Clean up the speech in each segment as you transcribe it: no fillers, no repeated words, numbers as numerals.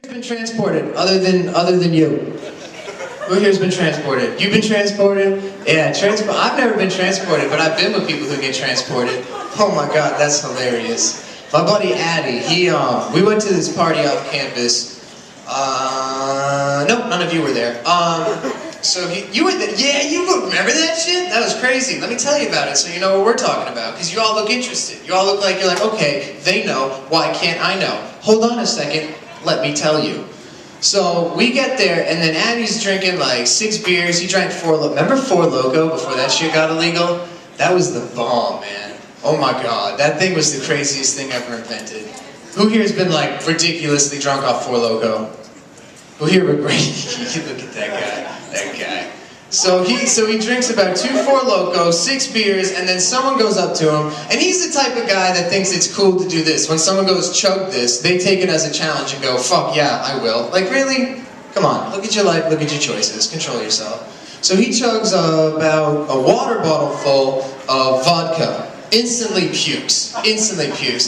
Who's been transported other than you? Who here's been transported? You've been transported? Yeah, I've never been transported, but I've been with people who get transported. Oh my God, that's hilarious. My buddy Addy, we went to this party off campus. Nope, none of you were there. So you were there. Yeah, you remember that shit? That was crazy. Let me tell you about it so you know what we're talking about. Because you all look interested. You all look like you're like, okay, they know. Why can't I know? Hold on a second. Let me tell you. So we get there, and then Addy's drinking like 6 beers. He drank 4 Loco. Remember 4 Loco before that shit got illegal? That was the bomb, man. Oh my God, that thing was the craziest thing ever invented. Who here has been like ridiculously drunk off 4 Loco? Who here were great? Look at that guy. So he drinks about 2 4 Locos, 6 beers, and then someone goes up to him, and he's the type of guy that thinks it's cool to do this. When someone goes, chug this, they take it as a challenge and go, fuck yeah, I will. Like, really? Come on, look at your life, look at your choices, control yourself. So he chugs about a water bottle full of vodka. Instantly pukes.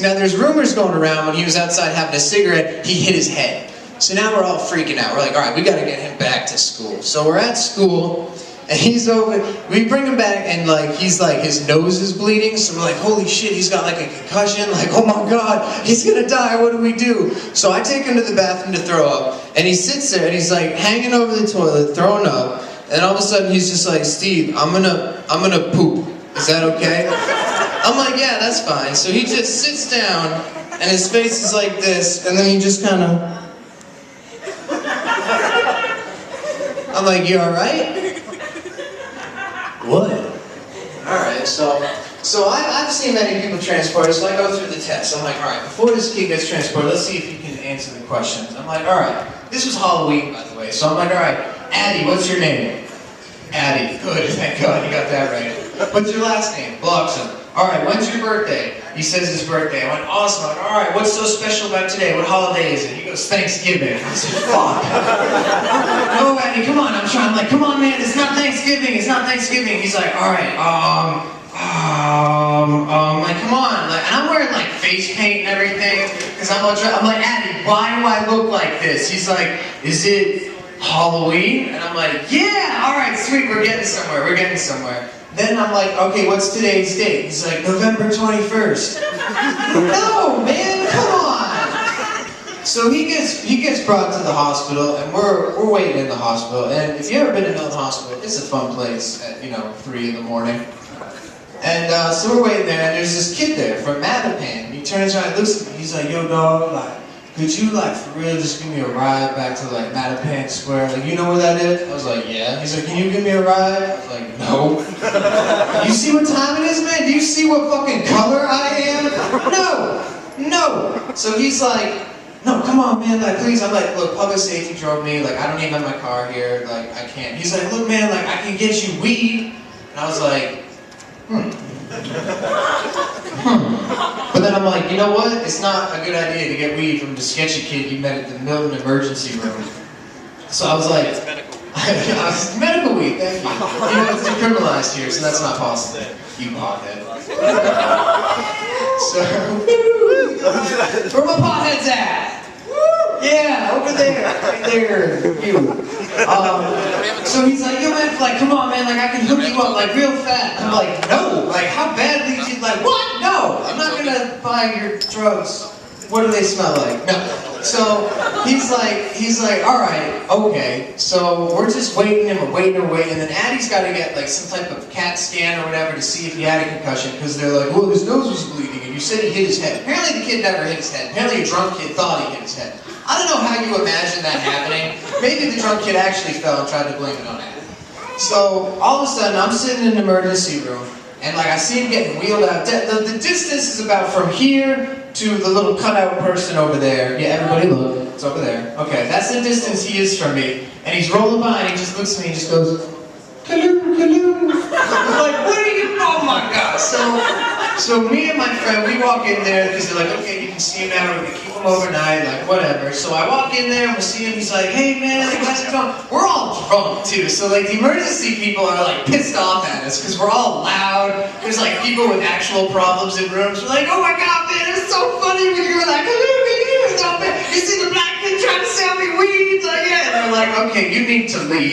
Now there's rumors going around when he was outside having a cigarette, he hit his head. So now we're all freaking out. We're like, all right, we gotta get him back to school. So we're at school, and he's over, we bring him back, and like, he's like, his nose is bleeding, so we're like, holy shit, he's got like a concussion, like, oh my God, he's gonna die, what do we do? So I take him to the bathroom to throw up, and he sits there, and he's like, hanging over the toilet, throwing up, and all of a sudden he's just like, Steve, I'm gonna poop. Is that okay? I'm like, yeah, that's fine. So he just sits down, and his face is like this, and then he just kind of... I'm like, you alright? What? Alright, so I've seen many people transported, so I go through the test. I'm like, alright, before this kid gets transported, let's see if he can answer the questions. I'm like, alright, this was Halloween, by the way, so I'm like, alright, Addy, what's your name? Addy, good, thank God, you got that right. What's your last name? Bloxham. Alright, when's your birthday? He says his birthday. I went, awesome. I went, alright, what's so special about today? What holiday is it? He goes, Thanksgiving. I said, fuck. No, Addy, come on. I'm like, come on, man, it's not Thanksgiving. He's like, alright, like, come on. Like, and I'm wearing like face paint and everything. Because I'm like, Addy, why do I look like this? He's like, is it Halloween? And I'm like, yeah, alright, sweet, we're getting somewhere. Then I'm like, okay, what's today's date? He's like, November 21st. No, man, come on. So he gets brought to the hospital, and we're waiting in the hospital. And if you've ever been in the hospital, it's a fun place at 3 in the morning. And so we're waiting there, and there's this kid there from Mattapan. He turns around and looks at me. He's like, yo, dog, like, could you, like, for real, just give me a ride back to, like, Mattapan Square? Like, you know where that is? I was like, yeah. He's like, can you give me a ride? I was like, no. You see what time it is, man? Do you see what fucking color I am? No. So he's like, no, come on, man, like, please. I'm like, look, public safety drove me. Like, I don't even have my car here. Like, I can't. He's like, look, man, like, I can get you weed. And I was like, But then I'm like, you know what? It's not a good idea to get weed from the sketchy kid you met at the Milton emergency room. So I was like, medical weed, thank you. It's decriminalized here, so that's not possible. You pothead. So, where my potheads at? Yeah, over there, right there, you. So he's like, yo man, like, come on man, like I can hook you up like real fat. I'm like, no, like how badly? He's like, what? No, I'm not gonna buy your drugs. What do they smell like? No. So he's like, all right, okay. So we're just waiting and waiting, and then Addy's got to get like some type of CAT scan or whatever to see if he had a concussion, because they're like, well, his nose was bleeding, and you said he hit his head. Apparently the kid never hit his head. Apparently a drunk kid thought he hit his head. I don't know how you imagine that happening. Maybe the drunk kid actually fell and tried to blame it on Addy. So all of a sudden I'm sitting in an emergency room, and like I see him getting wheeled out. The distance is about from here to the little cutout person over there. Yeah, everybody look, it's over there. Okay, that's the distance he is from me. And he's rolling by and he just looks at me and just goes, Kaloo, Kaloo. I'm like, what are you, oh my God. So me and my friend, we walk in there because they're like, okay, you can see him now, we're gonna keep him overnight, like whatever. So I walk in there and we see him, he's like, hey man, like, how's it going? We're all drunk too, so like the emergency people are like pissed off at us because we're all loud. There's like people with actual problems in rooms. We're like, oh my God, man, it was so funny when you were like, you see the black kid trying to sell smoking weed? Like, yeah. And they're like, okay, you need to leave.